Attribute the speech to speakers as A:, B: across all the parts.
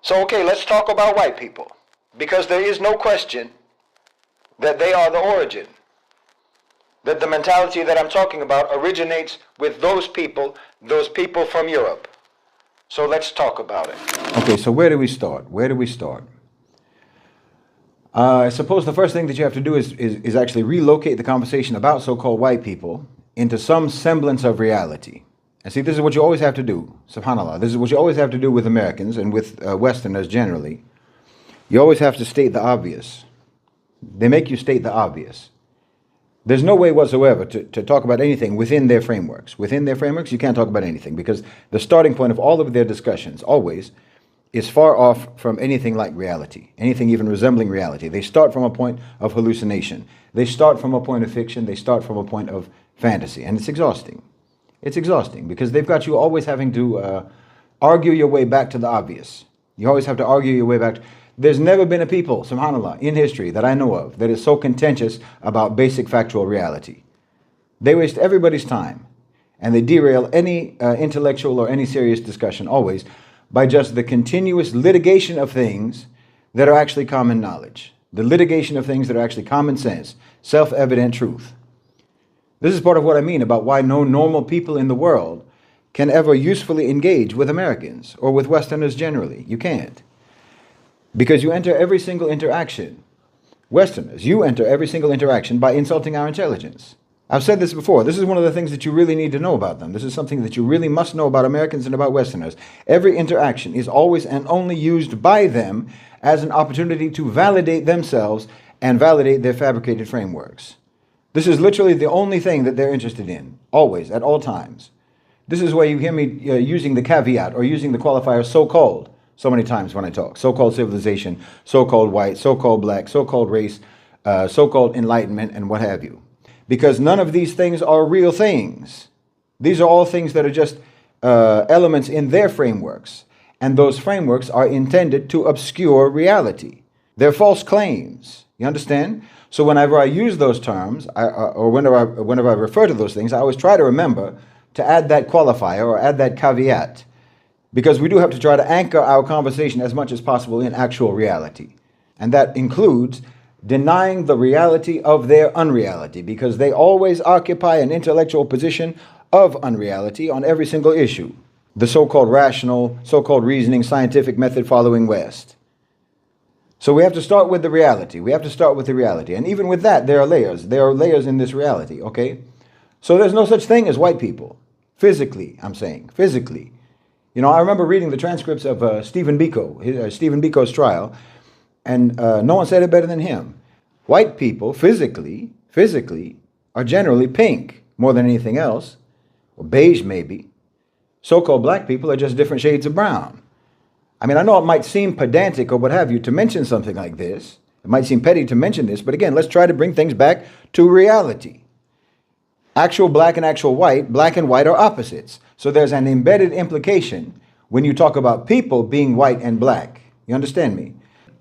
A: So, okay, let's talk about white people. Because there is no question that they are the origin. That the mentality that I'm talking about originates with those people from Europe. So let's talk about it. Okay, so where do we start? Where do we start? I suppose the first thing that you have to do is actually relocate the conversation about so-called white people into some semblance of reality. And see, this is what you always have to do, subhanAllah. This is what you always have to do with Americans and with Westerners generally. You always have to state the obvious. They make you state the obvious. There's no way whatsoever to talk about anything within their frameworks. Within their frameworks, you can't talk about anything because the starting point of all of their discussions always is far off from anything like reality, anything even resembling reality. They start from a point of hallucination. They start from a point of fiction. They start from a point of fantasy. And it's exhausting. It's exhausting because they've got you always having to argue your way back to the obvious. You always have to argue your way back to... There's never been a people, subhanAllah, in history that I know of that is so contentious about basic factual reality. They waste everybody's time and they derail any intellectual or any serious discussion always by just the continuous litigation of things that are actually common knowledge. The litigation of things that are actually common sense, self-evident truth. This is part of what I mean about why no normal people in the world can ever usefully engage with Americans or with Westerners generally. You can't. Because you enter every single interaction, Westerners, you enter every single interaction by insulting our intelligence. I've said this before. This is one of the things that you really need to know about them. This is something that you really must know about Americans and about Westerners. Every interaction is always and only used by them as an opportunity to validate themselves and validate their fabricated frameworks. This is literally the only thing that they're interested in, always, at all times. This is why you hear me using the caveat or using the qualifier so-called so many times when I talk. So-called civilization, so-called white, so-called black, so-called race, so-called enlightenment, and what have you. Because none of these things are real things. These are all things that are just elements in their frameworks. And those frameworks are intended to obscure reality. They're false claims. You understand? So whenever I use those terms, or whenever I refer to those things, I always try to remember to add that qualifier or add that caveat. Because we do have to try to anchor our conversation as much as possible in actual reality. And that includes denying the reality of their unreality, because they always occupy an intellectual position of unreality on every single issue. The so-called rational, so-called reasoning, scientific method following West. So we have to start with the reality. We have to start with the reality. And even with that, there are layers. There are layers in this reality, okay? So there's no such thing as white people. Physically, I'm saying. Physically. You know, I remember reading the transcripts of Stephen Biko's trial, and no one said it better than him. White people, physically, are generally pink more than anything else, or beige maybe. So-called black people are just different shades of brown. I mean, I know it might seem pedantic or what have you to mention something like this. It might seem petty to mention this, but again, let's try to bring things back to reality. Actual black and actual white, black and white are opposites. So there's an embedded implication when you talk about people being white and black. You understand me?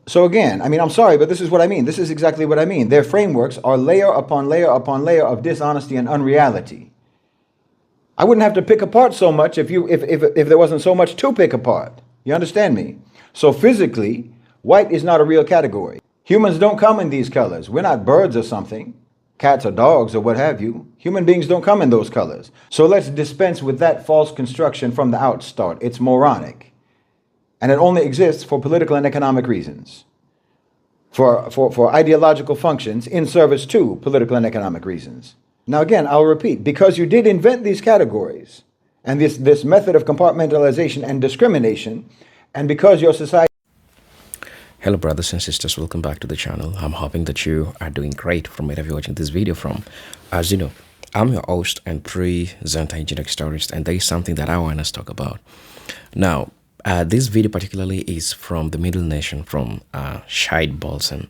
A: So again, I mean, I'm sorry, but this is what I mean. This is exactly what I mean. Their frameworks are layer upon layer upon layer of dishonesty and unreality. I wouldn't have to pick apart so much if there wasn't so much to pick apart. You understand me? So physically, white is not a real category. Humans don't come in these colors. We're not birds or something. Cats or dogs or what have you. Human beings don't come in those colors. So let's dispense with that false construction from the outstart. It's moronic. And it only exists for political and economic reasons. For ideological functions in service to political and economic reasons. Now again, I'll repeat, because you did invent these categories and this method of compartmentalization and discrimination, and because your society...
B: Hello brothers and sisters, welcome back to the channel. I'm hoping that you are doing great from wherever you're watching this video from. As you know, I'm your host and presenter engineer historist, and there is something that I want us to talk about. Now, this video particularly is from the Middle Nation, from Shide Bolson.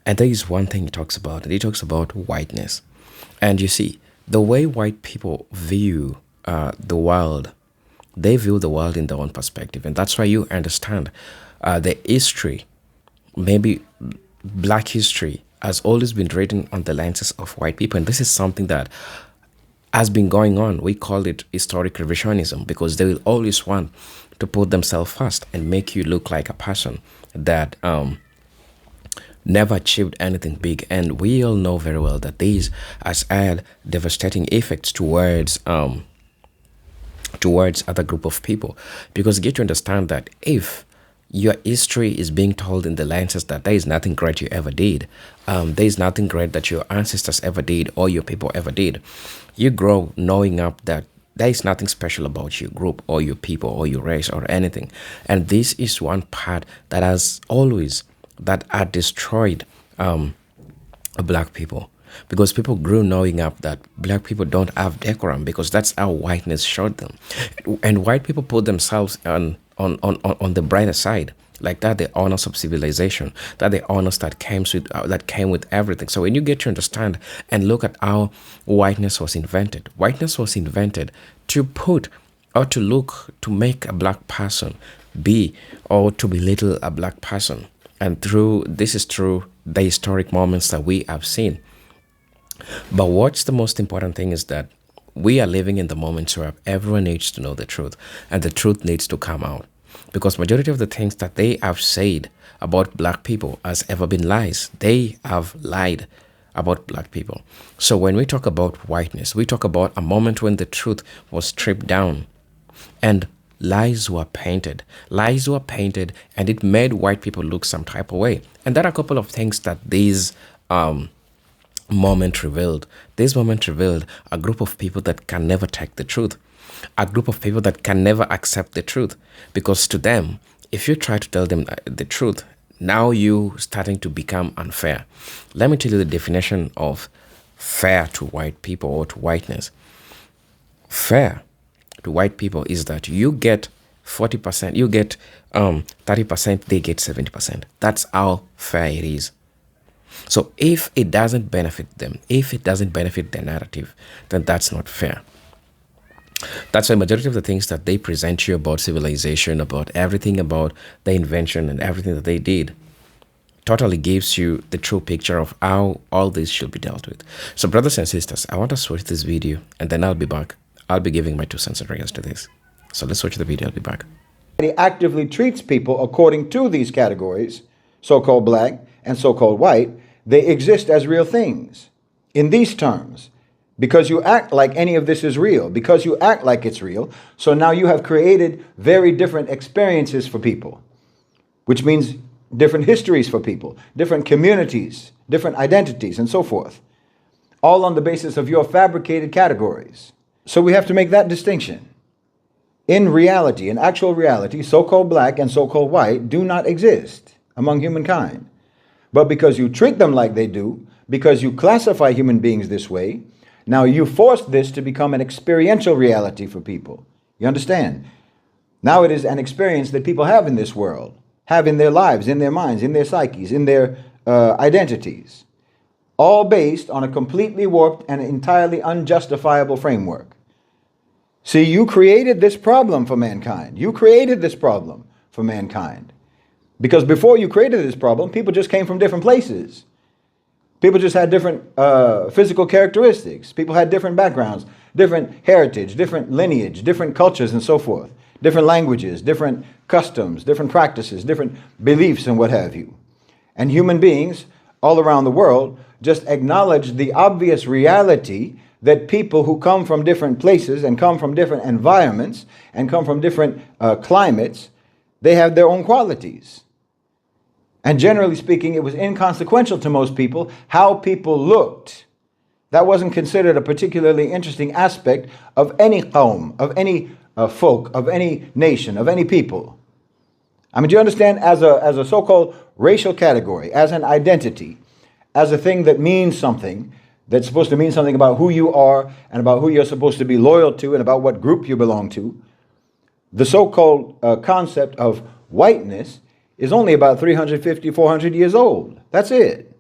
B: And there is one thing he talks about, and he talks about whiteness. And you see, the way white people view the world, they view the world in their own perspective. And that's why you understand the history, maybe black history, has always been written on the lenses of white people. And this is something that has been going on. We call it historic revisionism because they will always want to put themselves first and make you look like a person that never achieved anything big. And we all know very well that these has had devastating effects towards other group of people, because get to understand that if your history is being told in the lenses that there is nothing great you ever did, there is nothing great that your ancestors ever did or your people ever did, you grow knowing up that there is nothing special about your group or your people or your race or anything. And this is one part that has always that are destroyed black people, because people grew knowing up that black people don't have decorum, because that's how whiteness showed them. And white people put themselves on the brighter side, like that the honors of civilization, that the honors that came with everything. So when you get to understand and look at how whiteness was invented to put or to make a black person be, or to belittle a black person. And this is through the historic moments that we have seen. But what's the most important thing is that we are living in the moment where everyone needs to know the truth, and the truth needs to come out, because majority of the things that they have said about black people has ever been lies. They have lied about black people. So when we talk about whiteness, we talk about a moment when the truth was stripped down and lies were painted, and it made white people look some type of way. And there are a couple of things that these moment revealed. This moment revealed a group of people that can never take the truth, a group of people that can never accept the truth, because to them, if you try to tell them the truth, now you starting to become unfair. Let me tell you the definition of fair to white people or to whiteness. Fair to white people is that you get 40%, you get 30%, they get 70%. That's how fair it is. So if it doesn't benefit them, if it doesn't benefit their narrative, then that's not fair. That's why majority of the things that they present you about civilization, about everything, about the invention and everything that they did, totally gives you the true picture of how all this should be dealt with. So brothers and sisters, I want to switch this video and then I'll be back. I'll be giving my 2 cents in regards to this. So let's watch the video. I'll be back.
A: He actively treats people according to these categories, so-called black and so-called white. They exist as real things in these terms, because you act like any of this is real, because you act like it's real. So now you have created very different experiences for people, which means different histories for people, different communities, different identities, and so forth, all on the basis of your fabricated categories. So we have to make that distinction. In reality, in actual reality, so-called black and so-called white do not exist among humankind. But because you treat them like they do, because you classify human beings this way, now you force this to become an experiential reality for people. You understand? Now it is an experience that people have in this world, have in their lives, in their minds, in their psyches, in their identities, all based on a completely warped and entirely unjustifiable framework. See, you created this problem for mankind. You created this problem for mankind. Because before you created this problem, people just came from different places. People just had different physical characteristics. People had different backgrounds, different heritage, different lineage, different cultures, and so forth. Different languages, different customs, different practices, different beliefs, and what have you. And human beings all around the world just acknowledge the obvious reality that people who come from different places and come from different environments and come from different climates, they have their own qualities. And generally speaking, it was inconsequential to most people how people looked. That wasn't considered a particularly interesting aspect of any qawm, of any folk, of any nation, of any people. I mean, do you understand? As a so-called racial category, as an identity, as a thing that means something, that's supposed to mean something about who you are and about who you're supposed to be loyal to and about what group you belong to, the so-called concept of whiteness is only about 350, 400 years old. That's it.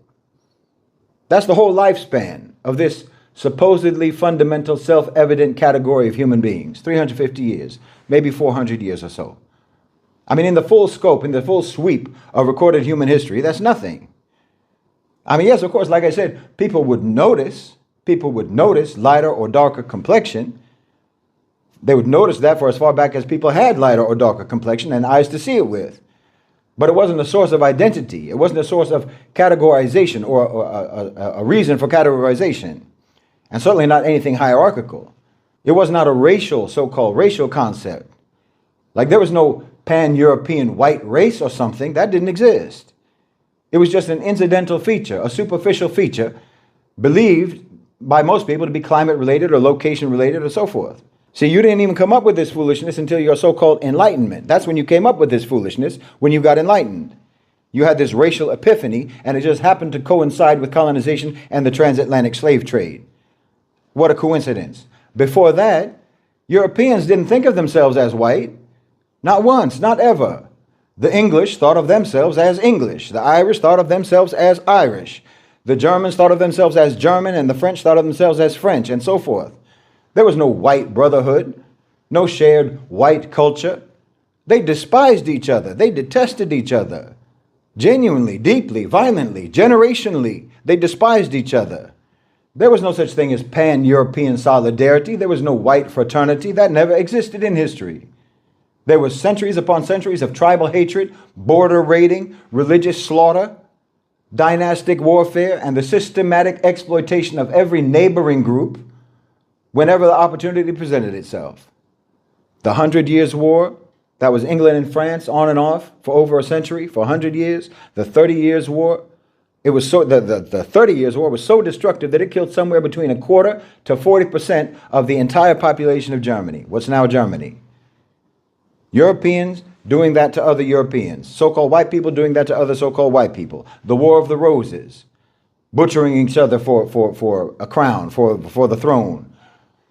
A: That's the whole lifespan of this supposedly fundamental, self-evident category of human beings. 350 years, maybe 400 years or so. I mean, in the full scope, in the full sweep of recorded human history, that's nothing. I mean, yes, of course, like I said, people would notice. people would notice lighter or darker complexion. They would notice that for as far back as people had lighter or darker complexion and eyes to see it with. But it wasn't a source of identity. It wasn't a source of categorization or a reason for categorization. And certainly not anything hierarchical. It was not a racial, so-called racial concept. Like there was no pan-European white race or something. That didn't exist. It was just an incidental feature, a superficial feature, believed by most people to be climate-related or location-related or so forth. See, you didn't even come up with this foolishness until your so-called enlightenment. That's when you came up with this foolishness, when you got enlightened. You had this racial epiphany, and it just happened to coincide with colonization and the transatlantic slave trade. What a coincidence. Before that, Europeans didn't think of themselves as white. Not once, not ever. The English thought of themselves as English. The Irish thought of themselves as Irish. The Germans thought of themselves as German, and the French thought of themselves as French, and so forth. There was no white brotherhood, no shared white culture. They despised each other. They detested each other. Genuinely, deeply, violently, generationally, they despised each other. There was no such thing as pan-European solidarity. There was no white fraternity. That never existed in history. There was centuries upon centuries of tribal hatred, border raiding, religious slaughter, dynastic warfare, and the systematic exploitation of every neighboring group whenever the opportunity presented itself. The 100 Years' War, that was England and France on and off for over a century, for 100 years. The 30 Years' War, the 30 Years' War was so destructive that it killed somewhere between 25% to 40% of the entire population of Germany, what's now Germany. Europeans doing that to other Europeans. So-called white people doing that to other so-called white people. The War of the Roses. Butchering each other for a crown, for the throne.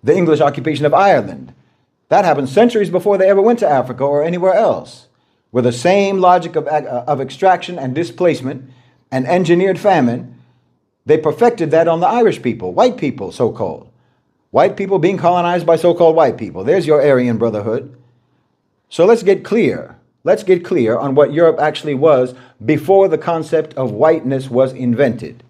A: The English occupation of Ireland. That happened centuries before they ever went to Africa or anywhere else. With the same logic of extraction and displacement and engineered famine, they perfected that on the Irish people, white people, so-called. White people being colonized by so-called white people. There's your Aryan brotherhood. So let's get clear. Let's get clear on what Europe actually was before the concept of whiteness was invented.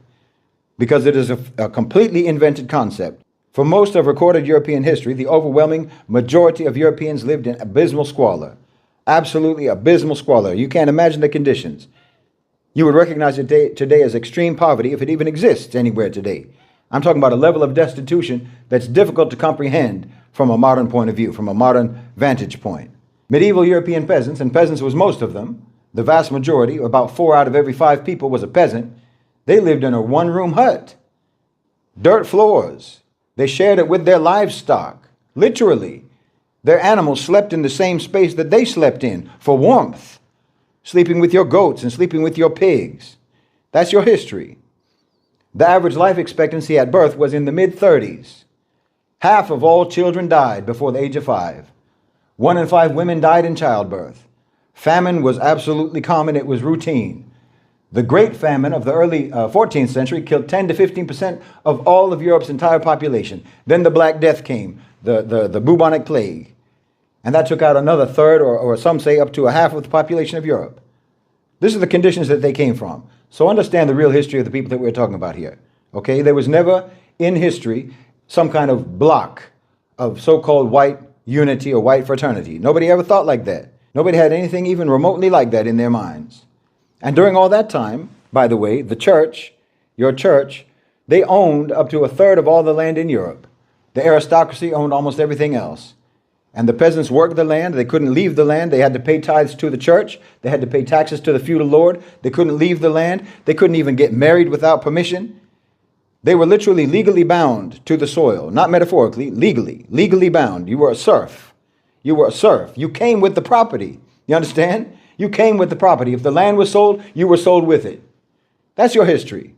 A: Because it is a completely invented concept. For most of recorded European history, the overwhelming majority of Europeans lived in abysmal squalor. Absolutely abysmal squalor. You can't imagine the conditions. You would recognize it today as extreme poverty if it even exists anywhere today. I'm talking about a level of destitution that's difficult to comprehend from a modern point of view, from a modern vantage point. Medieval European peasants, and peasants was most of them, the vast majority, about 4 out of every 5 people was a peasant. They lived in a one-room hut. Dirt floors. They shared it with their livestock. Literally. Their animals slept in the same space that they slept in for warmth. Sleeping with your goats and sleeping with your pigs. That's your history. The average life expectancy at birth was in the mid-30s. Half of all children died before the age of 5. 1 in 5 women died in childbirth. Famine was absolutely common. It was routine. The Great Famine of the early 14th century killed 10 to 15% of all of Europe's entire population. Then the Black Death came, the bubonic plague. And that took out another third, or some say up to a half of the population of Europe. This are the conditions that they came from. So understand the real history of the people that we're talking about here. Okay, there was never in history some kind of block of so-called white unity or white fraternity. Nobody ever thought like that. Nobody had anything even remotely like that in their minds. And during all that time, by the way, the church, your church, they owned up to a third of all the land in Europe. The aristocracy owned almost everything else. And the peasants worked the land. They couldn't leave the land. They had to pay tithes to the church. They had to pay taxes to the feudal lord. They couldn't leave the land. They couldn't even get married without permission. They were literally legally bound to the soil, not metaphorically, legally bound. You were a serf. You were a serf. You came with the property. You understand? You came with the property. If the land was sold, you were sold with it. That's your history.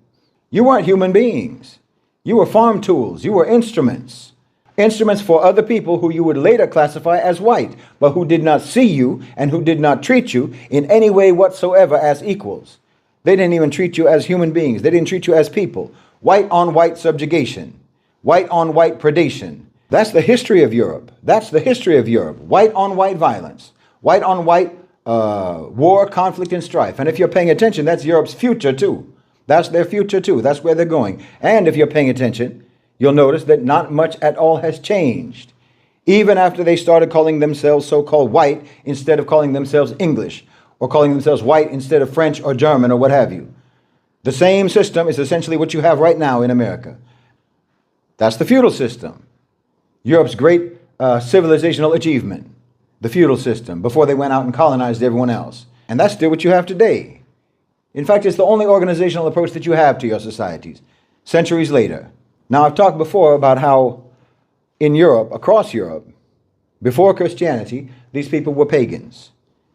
A: You weren't human beings. You were farm tools. You were instruments. Instruments for other people who you would later classify as white, but who did not see you and who did not treat you in any way whatsoever as equals. They didn't even treat you as human beings. They didn't treat you as people. White on white subjugation. White on white predation. That's the history of Europe. That's the history of Europe. White on white violence. White on white war, conflict, and strife. And if you're paying attention, that's Europe's future too. That's their future too. That's where they're going. And if you're paying attention, you'll notice that not much at all has changed. Even after they started calling themselves so-called white instead of calling themselves English, or calling themselves white instead of French or German or what have you. The same system is essentially what you have right now in America. That's the feudal system. Europe's great civilizational achievement, the feudal system, before they went out and colonized everyone else. And that's still what you have today. In fact, it's the only organizational approach that you have to your societies, centuries later. Now, I've talked before about how in Europe, across Europe, before Christianity, these people were pagans.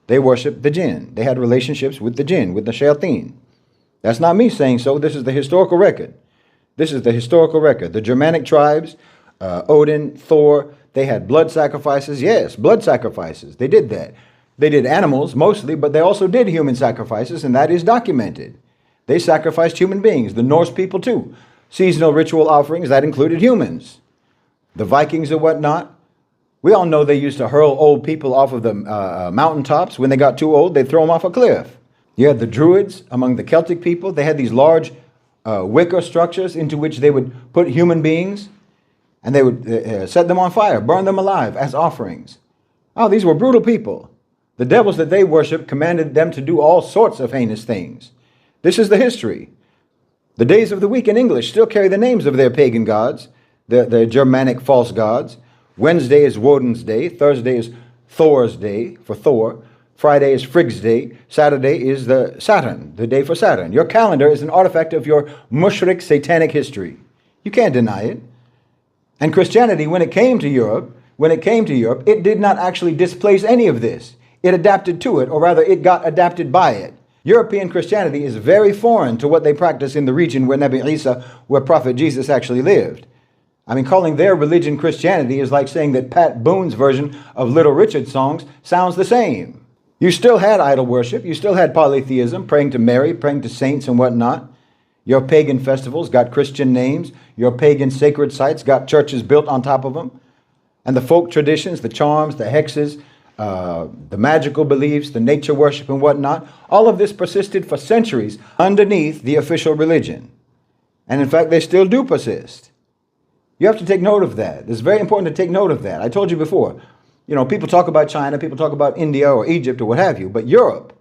A: They worshiped the jinn. They had relationships with the jinn, with the shayateen. That's not me saying so. This is the historical record. This is the historical record. The Germanic tribes, Odin, Thor, they had blood sacrifices. Yes, blood sacrifices. They did that. They did animals mostly, but they also did human sacrifices, and that is documented. They sacrificed human beings. The Norse people too. Seasonal ritual offerings, that included humans. The Vikings or whatnot. We all know they used to hurl old people off of the mountaintops. When they got too old, they'd throw them off a cliff. You had the Druids among the Celtic people. They had these large wicker structures into which they would put human beings, and they would set them on fire, burn them alive as offerings. Oh, these were brutal people. The devils that they worshiped commanded them to do all sorts of heinous things. This is the history. The days of the week in English still carry the names of their pagan gods, the Germanic false gods. Wednesday is Woden's day. Thursday is Thor's day for Thor. Friday is Frigg's day. Saturday is the Saturn, the day for Saturn. Your calendar is an artifact of your mushrik satanic history. You can't deny it. And Christianity, when it came to Europe, it did not actually displace any of this. It adapted to it, or rather it got adapted by it. European Christianity is very foreign to what they practice in the region where Nabi Isa, where Prophet Jesus actually lived. I mean, calling their religion Christianity is like saying that Pat Boone's version of Little Richard songs sounds the same. You still had idol worship. You still had polytheism, praying to Mary, praying to saints and whatnot. Your pagan festivals got Christian names. Your pagan sacred sites got churches built on top of them. And the folk traditions, the charms, the hexes, the magical beliefs, the nature worship and whatnot, all of this persisted for centuries underneath the official religion. And in fact, they still do persist. You have to take note of that. It's very important to take note of that. I told you before, people talk about China, people talk about India or Egypt or what have you, but Europe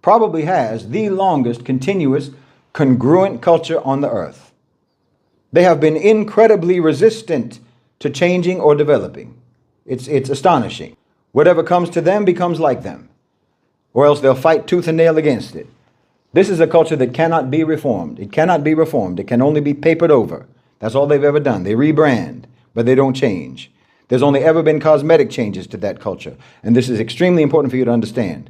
A: probably has the longest continuous congruent culture on the earth. They have been incredibly resistant to changing or developing. It's astonishing. Whatever comes to them becomes like them, or else they'll fight tooth and nail against it. This is a culture that cannot be reformed. It cannot be reformed. It can only be papered over. That's all they've ever done. They rebrand, but they don't change. There's only ever been cosmetic changes to that culture. And this is extremely important for you to understand,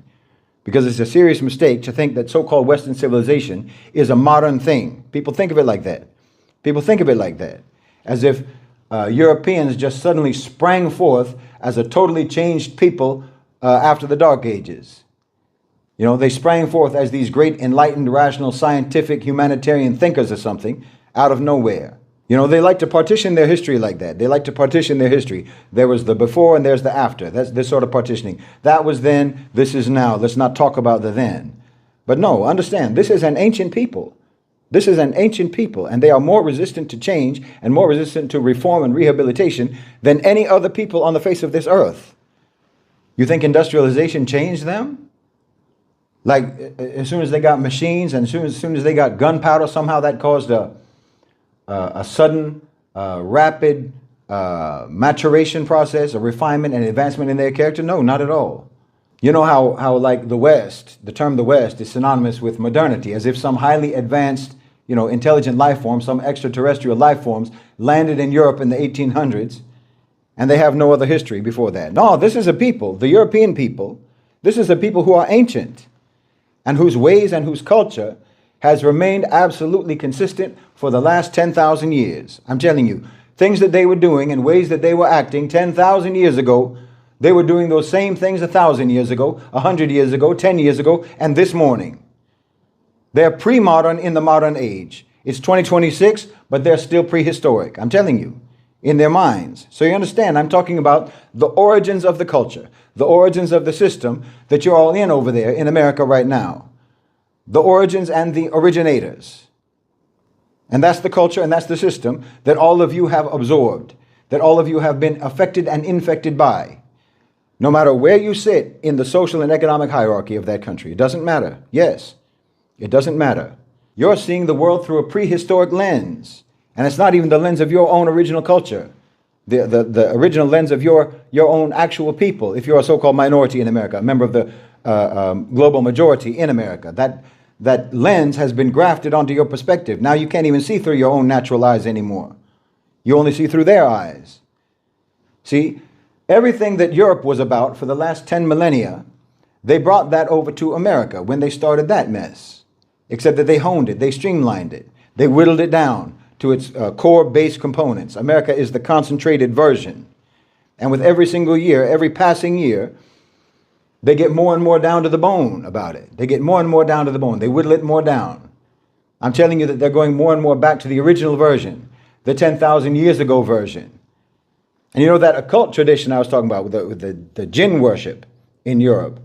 A: because it's a serious mistake to think that so-called Western civilization is a modern thing. People think of it like that. People think of it like that, as if Europeans just suddenly sprang forth as a totally changed people after the Dark Ages. They sprang forth as these great enlightened, rational, scientific, humanitarian thinkers or something out of nowhere. They like to partition their history like that. They like to partition their history. There was the before and there's the after. That's this sort of partitioning. That was then, this is now. Let's not talk about the then. But no, understand, this is an ancient people. This is an ancient people, and they are more resistant to change and more resistant to reform and rehabilitation than any other people on the face of this earth. You think industrialization changed them? Like, as soon as they got machines and as soon as they got gunpowder, somehow that caused a sudden, rapid maturation process, a refinement and advancement in their character? No, not at all. You know how like the West, the term the West is synonymous with modernity, as if some highly advanced, intelligent life forms, some extraterrestrial life forms landed in Europe in the 1800s, and they have no other history before that. No, this is a people, the European people, this is a people who are ancient and whose ways and whose culture has remained absolutely consistent for the last 10,000 years. I'm telling you, things that they were doing and ways that they were acting 10,000 years ago, they were doing those same things 1,000 years ago, 100 years ago, 10 years ago, and this morning. They're pre-modern in the modern age. It's 2026, but they're still prehistoric. I'm telling you, in their minds. So you understand, I'm talking about the origins of the culture, the origins of the system that you're all in over there in America right now. The origins and the originators. And that's the culture and that's the system that all of you have absorbed, that all of you have been affected and infected by. No matter where you sit in the social and economic hierarchy of that country, it doesn't matter. Yes, it doesn't matter. You're seeing the world through a prehistoric lens. And it's not even the lens of your own original culture, the original lens of your own actual people. If you're a so-called minority in America, a member of the global majority in America, that lens has been grafted onto your perspective. Now you can't even see through your own natural eyes anymore. You only see through their eyes. See, everything that Europe was about for the last 10 millennia, they brought that over to America when they started that mess. Except that they honed it, they streamlined it, they whittled it down to its core base components. America is the concentrated version. And with every single year, every passing year, they get more and more down to the bone about it. They get more and more down to the bone. They whittle it more down. I'm telling you that they're going more and more back to the original version, the 10,000 years ago version. And you know that occult tradition I was talking about with the jinn worship in Europe,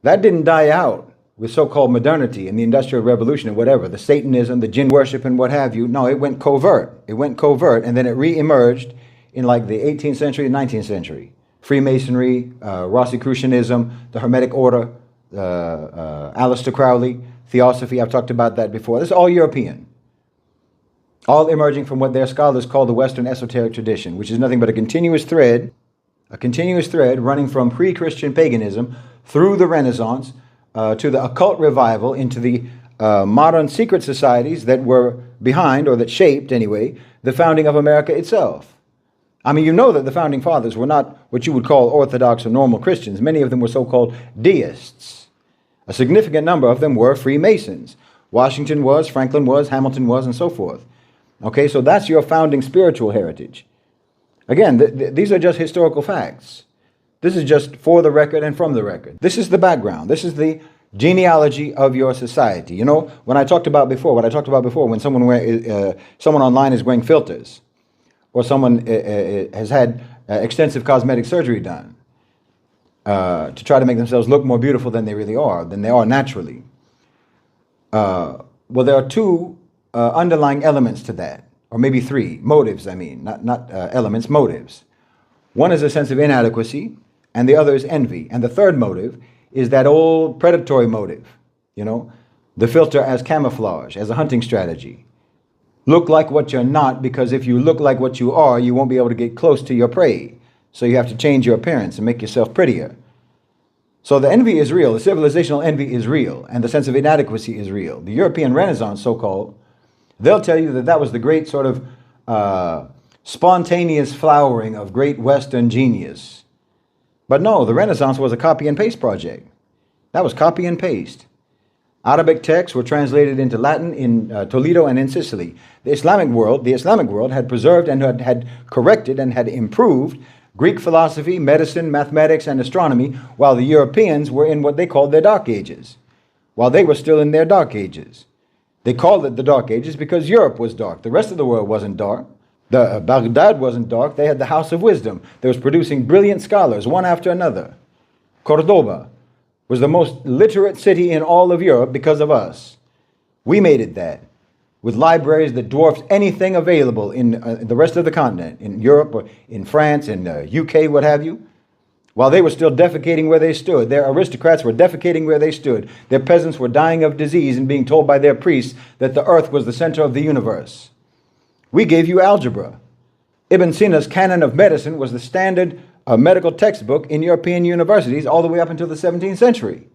A: that didn't die out with so-called modernity and the Industrial Revolution and whatever, the Satanism, the jinn worship and what have you. No, it went covert. It went covert and then it re-emerged in like the 18th century and 19th century. Freemasonry, Rosicrucianism, the Hermetic Order, Aleister Crowley, Theosophy, I've talked about that before. This is all European. All emerging from what their scholars call the Western esoteric tradition, which is nothing but a continuous thread running from pre-Christian paganism through the Renaissance to the occult revival into the modern secret societies that were behind, or that shaped anyway, the founding of America itself. I mean, you know that the founding fathers were not what you would call Orthodox or normal Christians. Many of them were so-called deists. A significant number of them were Freemasons. Washington was, Franklin was, Hamilton was, and so forth. Okay, so that's your founding spiritual heritage. Again, these are just historical facts. This is just for the record and from the record. This is the background. This is the genealogy of your society. You know, what I talked about before, when someone online is wearing filters, or someone has had extensive cosmetic surgery done to try to make themselves look more beautiful than they really are, than they are naturally. Well, there are two underlying elements to that, or maybe three, motives, I mean, not elements, motives. One is a sense of inadequacy, and the other is envy. And the third motive is that old predatory motive, you know, the filter as camouflage, as a hunting strategy. Look like what you're not, because if you look like what you are, you won't be able to get close to your prey. So you have to change your appearance and make yourself prettier. So the envy is real, the civilizational envy is real, and the sense of inadequacy is real. The European Renaissance, so-called, they'll tell you that that was the great sort of spontaneous flowering of great Western genius. But no, the Renaissance was a copy and paste project. That was copy and paste. Arabic texts were translated into Latin in Toledo and in Sicily. The Islamic world had preserved and had corrected and had improved Greek philosophy, medicine, mathematics, and astronomy, while the Europeans were in what they called their Dark Ages, while they were still in their Dark Ages. They called it the Dark Ages because Europe was dark. The rest of the world wasn't dark. Baghdad wasn't dark. They had the House of Wisdom that was producing brilliant scholars, one after another. Cordoba was the most literate city in all of Europe because of us. We made it that, with libraries that dwarfed anything available in the rest of the continent, in Europe or in France, in UK, what have you. While they were still defecating where they stood, their aristocrats were defecating where they stood. Their peasants were dying of disease and being told by their priests that the earth was the center of the universe. We gave you algebra. Ibn Sina's Canon of Medicine was the standard medical textbook in European universities all the way up until the 17th century.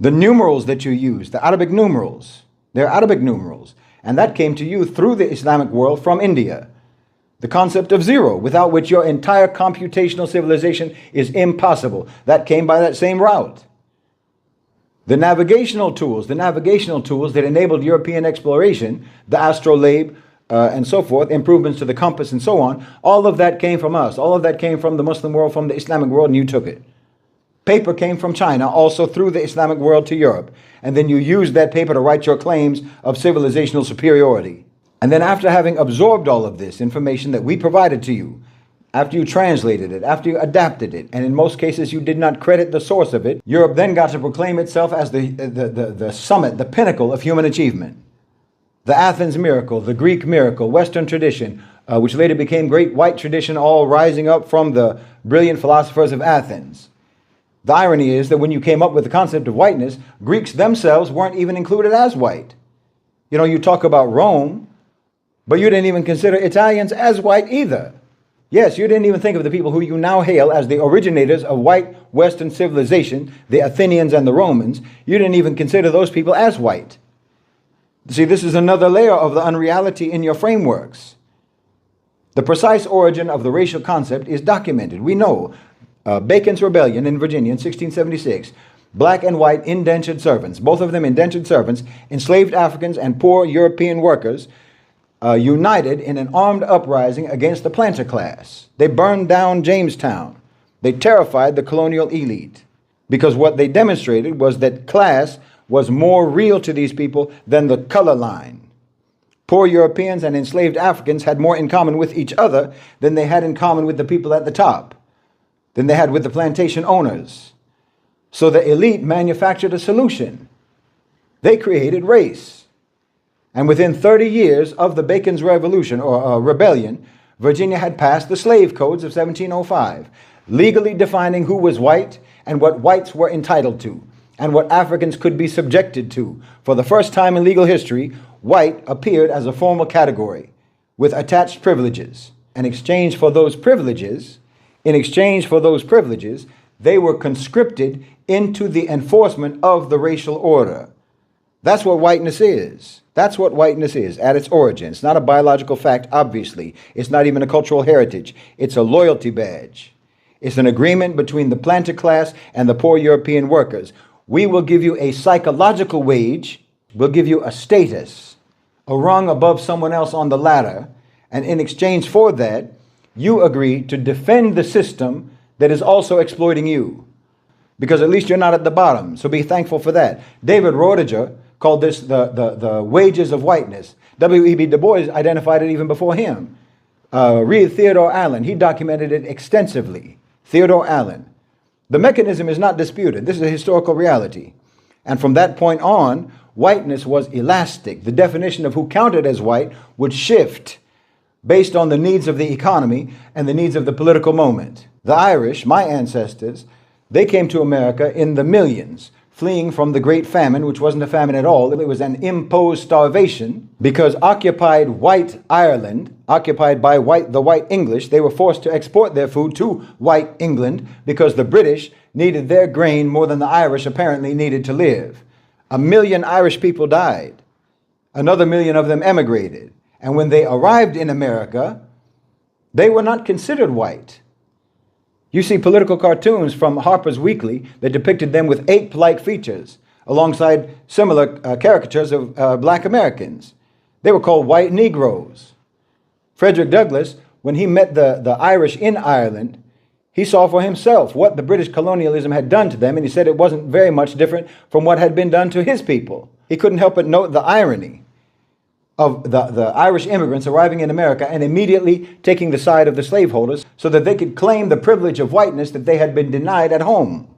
A: The numerals that you use, the Arabic numerals, they're Arabic numerals. And that came to you through the Islamic world from India. The concept of zero, without which your entire computational civilization is impossible. That came by that same route. The navigational tools that enabled European exploration, the astrolabe, and so forth, improvements to the compass and so on, all of that came from us. All of that came from the Muslim world, from the Islamic world, and you took it. Paper came from China, also through the Islamic world to Europe. And then you used that paper to write your claims of civilizational superiority. And then after having absorbed all of this information that we provided to you, after you translated it, after you adapted it, and in most cases you did not credit the source of it, Europe then got to proclaim itself as the summit, the pinnacle of human achievement. The Athens miracle, the Greek miracle, Western tradition, which later became great white tradition, all rising up from the brilliant philosophers of Athens. The irony is that when you came up with the concept of whiteness, Greeks themselves weren't even included as white. You know, you talk about Rome, but you didn't even consider Italians as white either. Yes, you didn't even think of the people who you now hail as the originators of white Western civilization, the Athenians and the Romans. You didn't even consider those people as white. See, this is another layer of the unreality in your frameworks. The precise origin of the racial concept is documented. We know Bacon's Rebellion in Virginia in 1676, black and white indentured servants, both of them indentured servants, enslaved Africans and poor European workers, united in an armed uprising against the planter class. They burned down Jamestown. They terrified the colonial elite because what they demonstrated was that class was more real to these people than the color line. Poor Europeans and enslaved Africans had more in common with each other than they had in common with the people at the top, than they had with the plantation owners. So the elite manufactured a solution. They created race. And within 30 years of the Bacon's Revolution or Rebellion, Virginia had passed the slave codes of 1705, legally defining who was white and what whites were entitled to, and what Africans could be subjected to. For the first time in legal history, white appeared as a formal category with attached privileges. In exchange for those privileges, they were conscripted into the enforcement of the racial order. That's what whiteness is. That's what whiteness is at its origin. It's not a biological fact, obviously. It's not even a cultural heritage. It's a loyalty badge. It's an agreement between the planter class and the poor European workers. We will give you a psychological wage. We'll give you a status, a rung above someone else on the ladder. And in exchange for that, you agree to defend the system that is also exploiting you. Because at least you're not at the bottom. So be thankful for that. David Roediger called this the wages of whiteness. W.E.B. Du Bois identified it even before him. Read Theodore Allen. He documented it extensively. Theodore Allen. The mechanism is not disputed. This is a historical reality. And from that point on, whiteness was elastic. The definition of who counted as white would shift based on the needs of the economy and the needs of the political moment. The Irish, my ancestors, they came to America in the millions, fleeing from the Great Famine, which wasn't a famine at all. It was an imposed starvation because occupied white Ireland, occupied by the white English, they were forced to export their food to white England because the British needed their grain more than the Irish apparently needed to live. 1 million Irish people died. Another million of them emigrated. And when they arrived in America, they were not considered white. You see political cartoons from Harper's Weekly that depicted them with ape-like features alongside similar caricatures of black Americans. They were called white Negroes. Frederick Douglass, when he met the Irish in Ireland, he saw for himself what the British colonialism had done to them, and he said it wasn't very much different from what had been done to his people. He couldn't help but note the irony of the Irish immigrants arriving in America and immediately taking the side of the slaveholders so that they could claim the privilege of whiteness that they had been denied at home.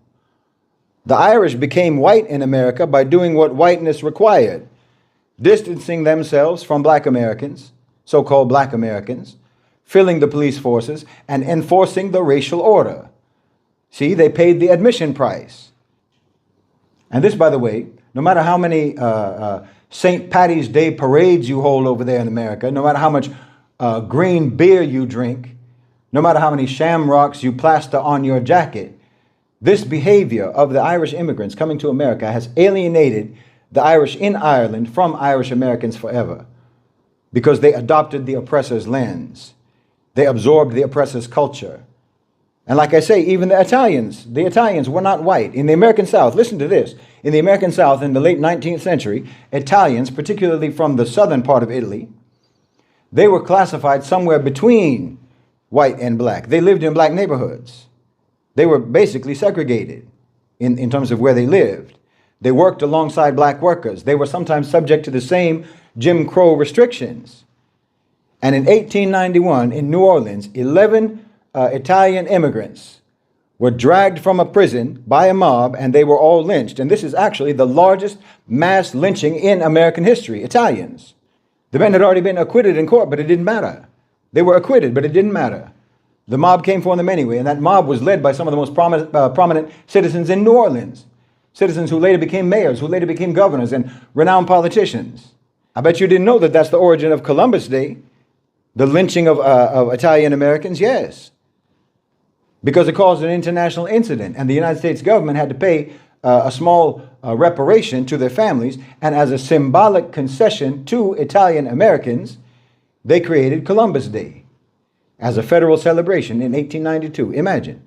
A: The Irish became white in America by doing what whiteness required, distancing themselves from black Americans, so-called black Americans, filling the police forces, and enforcing the racial order. See, they paid the admission price. And this, by the way, no matter how many St. Patty's Day parades you hold over there in America, no matter how much green beer you drink, no matter how many shamrocks you plaster on your jacket, this behavior of the Irish immigrants coming to America has alienated the Irish in Ireland from Irish Americans forever because they adopted the oppressor's lens. They absorbed the oppressor's culture. And like I say, even the Italians were not white. In the American South, listen to this. In the American South, in the late 19th century, Italians, particularly from the southern part of Italy, they were classified somewhere between white and black. They lived in black neighborhoods. They were basically segregated in terms of where they lived. They worked alongside black workers. They were sometimes subject to the same Jim Crow restrictions. And in 1891, in New Orleans, 11 Italian immigrants were dragged from a prison by a mob, and they were all lynched. And this is actually the largest mass lynching in American history, Italians. The men had already been acquitted in court, but it didn't matter. They were acquitted, but it didn't matter. The mob came for them anyway, and that mob was led by some of the most prominent citizens in New Orleans. Citizens who later became mayors, who later became governors and renowned politicians. I bet you didn't know that that's the origin of Columbus Day, the lynching of Italian Americans, yes. Because it caused an international incident, and the United States government had to pay a small reparation to their families, and as a symbolic concession to Italian Americans, they created Columbus Day as a federal celebration in 1892. Imagine.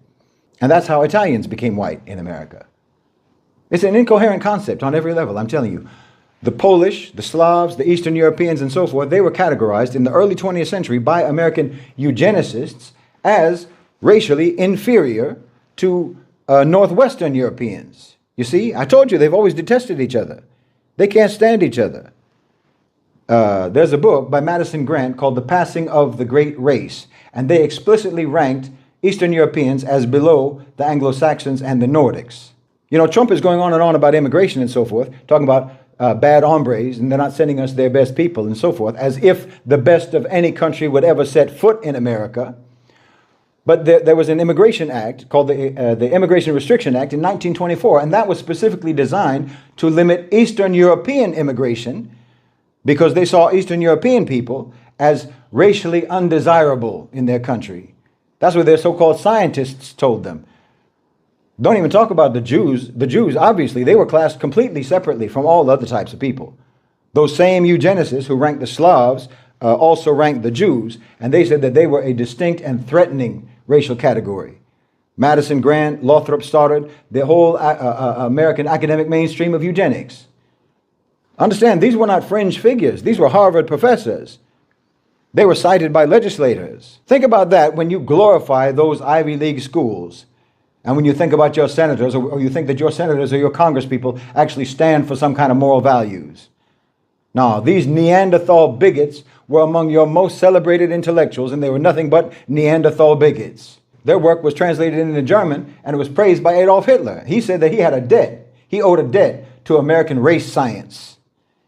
A: And that's how Italians became white in America. It's an incoherent concept on every level, I'm telling you. The Polish, the Slavs, the Eastern Europeans, and so forth, they were categorized in the early 20th century by American eugenicists as racially inferior to Northwestern Europeans. You see, I told you they've always detested each other. They can't stand each other. There's a book by Madison Grant called The Passing of the Great Race, and they explicitly ranked Eastern Europeans as below the Anglo-Saxons and the Nordics. You know, Trump is going on and on about immigration and so forth, talking about bad hombres, and they're not sending us their best people and so forth, as if the best of any country would ever set foot in America. But there was an immigration act called the Immigration Restriction Act in 1924, and that was specifically designed to limit Eastern European immigration because they saw Eastern European people as racially undesirable in their country. That's what their so-called scientists told them. Don't even talk about the Jews. The Jews, obviously, they were classed completely separately from all other types of people. Those same eugenicists who ranked the Slavs also ranked the Jews, and they said that they were a distinct and threatening racial category. Madison Grant, Lothrop started the whole American academic mainstream of eugenics. Understand, these were not fringe figures. These were Harvard professors. They were cited by legislators. Think about that when you glorify those Ivy League schools. And when you think about your senators, or you think that your senators or your congresspeople actually stand for some kind of moral values. Now, these Neanderthal bigots were among your most celebrated intellectuals, and they were nothing but Neanderthal bigots. Their work was translated into German, and it was praised by Adolf Hitler. He said that he had a debt. He owed a debt to American race science.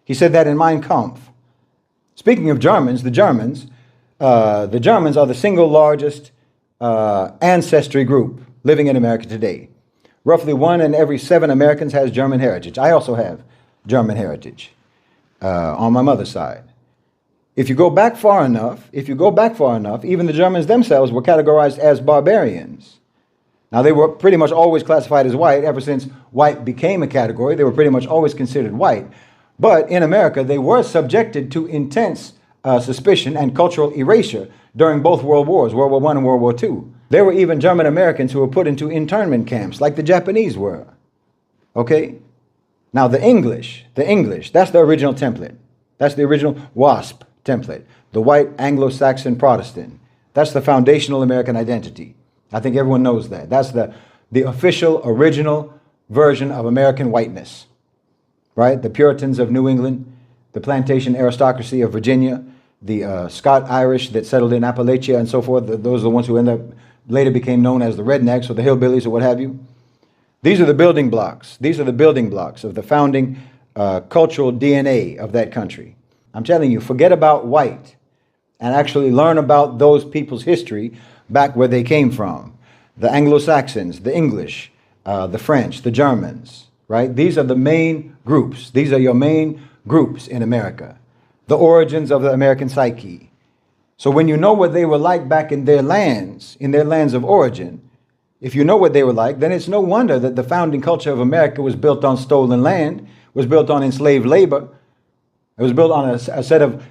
A: He said that in Mein Kampf. Speaking of Germans, the Germans are the single largest ancestry group living in America today. Roughly 1 in every 7 Americans has German heritage. I also have German heritage on my mother's side. If you go back far enough, even the Germans themselves were categorized as barbarians. Now, they were pretty much always classified as white. Ever since white became a category, they were pretty much always considered white. But in America, they were subjected to intense suspicion and cultural erasure during both World Wars, World War I and World War II. There were even German Americans who were put into internment camps, like the Japanese were. Okay? Now, the English, that's the original template. That's the original WASP template, the white Anglo-Saxon Protestant. That's the foundational American identity. I think everyone knows that. That's the official, original version of American whiteness, right? The Puritans of New England, the plantation aristocracy of Virginia, the Scott-Irish that settled in Appalachia and so forth. Those are the ones who later became known as the rednecks or the hillbillies or what have you. These are the building blocks. These are the building blocks of the founding cultural DNA of that country. I'm telling you, forget about white and actually learn about those people's history back where they came from. The Anglo-Saxons, the English, the French, the Germans, right? These are the main groups. These are your main groups in America. The origins of the American psyche. So when you know what they were like back in their lands of origin, if you know what they were like, then it's no wonder that the founding culture of America was built on stolen land, was built on enslaved labor. It was built on a set of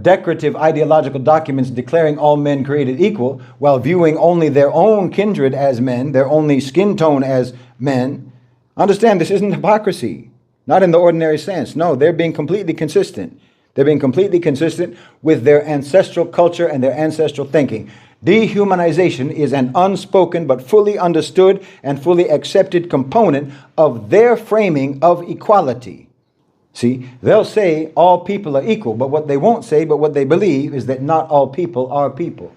A: decorative ideological documents declaring all men created equal, while viewing only their own kindred as men, their only skin tone as men. Understand, this isn't hypocrisy, not in the ordinary sense. No, they're being completely consistent. They're being completely consistent with their ancestral culture and their ancestral thinking. Dehumanization is an unspoken but fully understood and fully accepted component of their framing of equality. See, they'll say all people are equal, but what they won't say, but what they believe, is that not all people are people.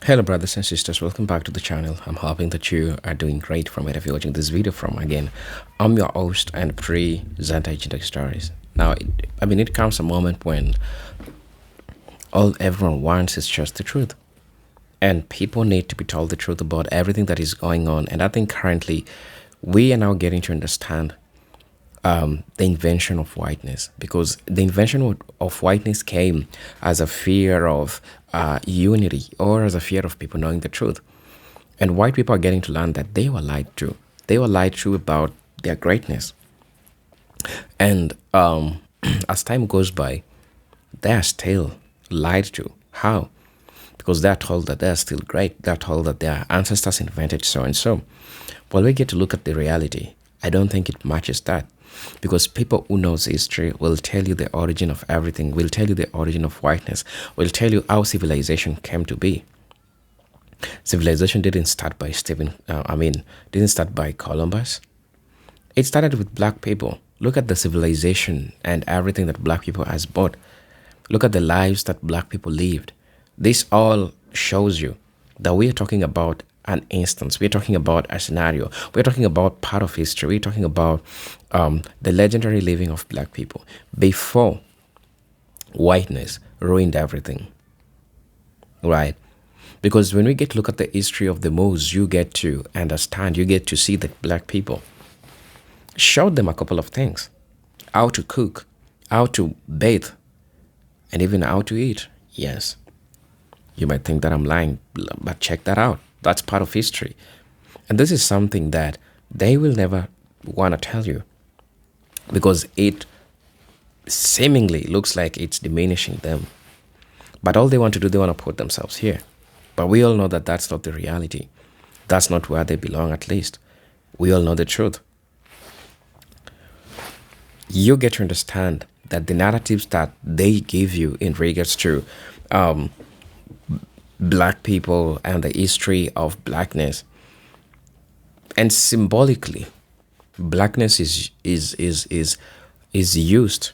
B: Hello, brothers and sisters. Welcome back to the channel. I'm hoping that you are doing great from wherever you're watching this video from. Again, I'm your host and presenter, Agent Stories. Now, it comes a moment when all everyone wants is just the truth, and people need to be told the truth about everything that is going on. And I think currently, we are now getting to understand the invention of whiteness, because the invention of whiteness came as a fear of unity, or as a fear of people knowing the truth. And white people are getting to learn that they were lied to. They were lied to about their greatness. And as time goes by, they are still lied to. How? Because they're told that they're still great. They're told that their ancestors invented so and so. Well, we get to look at the reality. I don't think it matches that. Because people who knows history will tell you the origin of everything, will tell you the origin of whiteness, will tell you how civilization came to be. Civilization didn't start by didn't start by Columbus. It started with black people. Look at the civilization and everything that black people has brought. Look at the lives that black people lived. This all shows you that we are talking about an instance. We're talking about a scenario. We're talking about part of history. We're talking about the legendary living of black people before whiteness ruined everything, right? Because when we get to look at the history of the Moors, you get to understand, you get to see that black people showed them a couple of things: how to cook, how to bathe, and even how to eat. Yes, you might think that I'm lying, but check that out. That's part of history. And this is something that they will never want to tell you, because it seemingly looks like it's diminishing them. But all they want to do, they want to put themselves here. But we all know that that's not the reality. That's not where they belong, at least. We all know the truth. You get to understand that the narratives that they give you in regards to black people and the history of blackness, and symbolically, blackness is used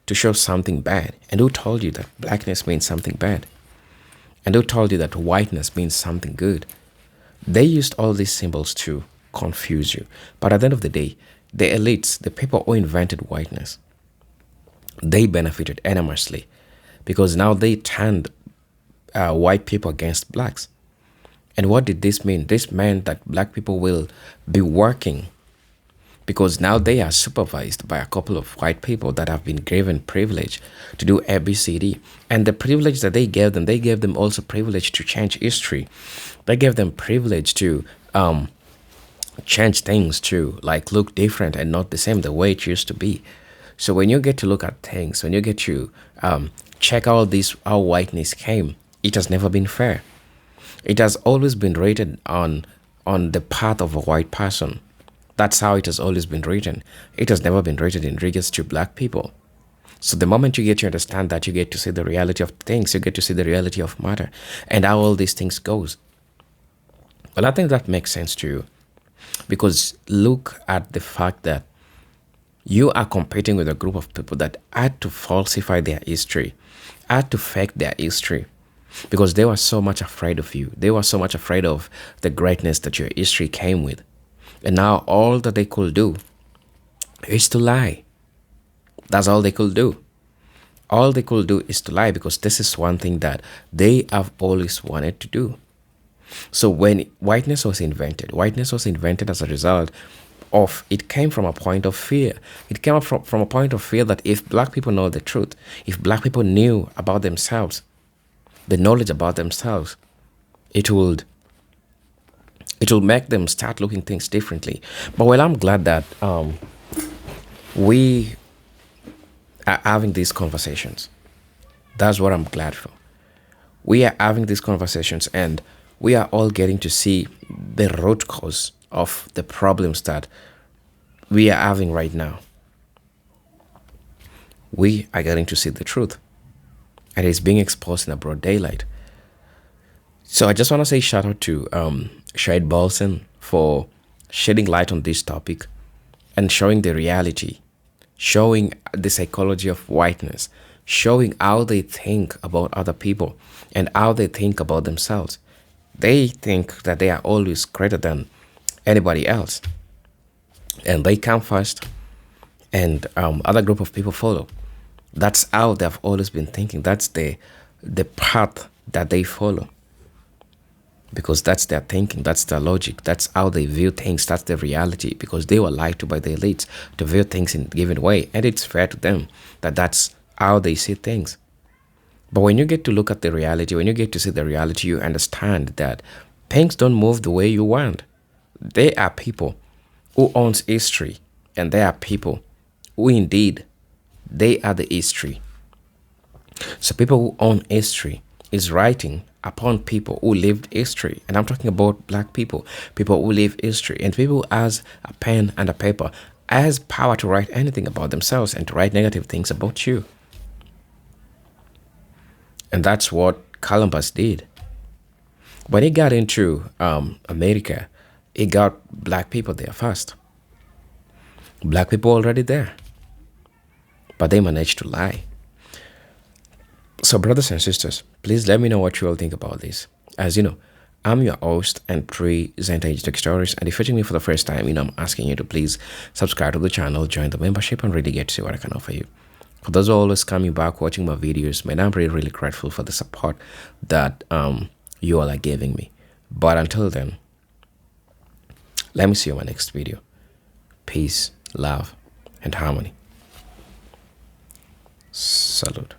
B: to show something bad. And who told you that blackness means something bad? And who told you that whiteness means something good? They used all these symbols to confuse you. But at the end of the day, the elites, the people who invented whiteness, they benefited enormously, because now they turned white people against blacks. And what did this mean? This meant that black people will be working, because now they are supervised by a couple of white people that have been given privilege to do ABCD. And the privilege that they gave them also privilege to change history. They gave them privilege to change things to like look different and not the same the way it used to be. So when you get to look at things, when you get to check all this, how whiteness came, it has never been fair. It has always been rated on the path of a white person. That's how it has always been written. It has never been rated in regards to black people. So the moment you get to understand that, you get to see the reality of things, you get to see the reality of matter and how all these things goes. Well, I think that makes sense to you, because look at the fact that you are competing with a group of people that had to falsify their history, had to fake their history, because they were so much afraid of you. They were so much afraid of the greatness that your history came with. And now all that they could do is to lie. That's all they could do. All they could do is to lie, because this is one thing that they have always wanted to do. So when whiteness was invented as a result of, it came from a point of fear. It came from a point of fear that if black people know the truth, if black people knew about themselves, the knowledge about themselves, it will make them start looking things differently. But well, I'm glad that we are having these conversations. That's what I'm glad for. We are having these conversations, and we are all getting to see the root cause of the problems that we are having right now. We are getting to see the truth, and it's being exposed in a broad daylight. So I just want to say shout out to Shahid Balson for shedding light on this topic and showing the reality, showing the psychology of whiteness, showing how they think about other people and how they think about themselves. They think that they are always greater than anybody else, and they come first, and other group of people follow. That's how they've always been thinking. That's the path that they follow, because that's their thinking, that's their logic, that's how they view things, that's their reality, because they were lied to by the elites to view things in a given way, and it's fair to them that that's how they see things. But when you get to look at the reality, when you get to see the reality, you understand that things don't move the way you want. There are people who owns history, and there are people who indeed they are the history. So people who own history is writing upon people who lived history. And I'm talking about black people, people who live history, and people who has a pen and a paper has power to write anything about themselves and to write negative things about you. And that's what Columbus did. When he got into America, he got black people there first. Black people already there, but they managed to lie. So, brothers and sisters, please let me know what you all think about this. As you know, I'm your host and pre-Zenta Tech Stories, and if you're watching me for the first time, I'm asking you to please subscribe to the channel, join the membership, and really get to see what I can offer you. For those who are always coming back, watching my videos, man, I'm really, really grateful for the support that you all are giving me. But until then, let me see you in my next video. Peace, love, and harmony. Salute.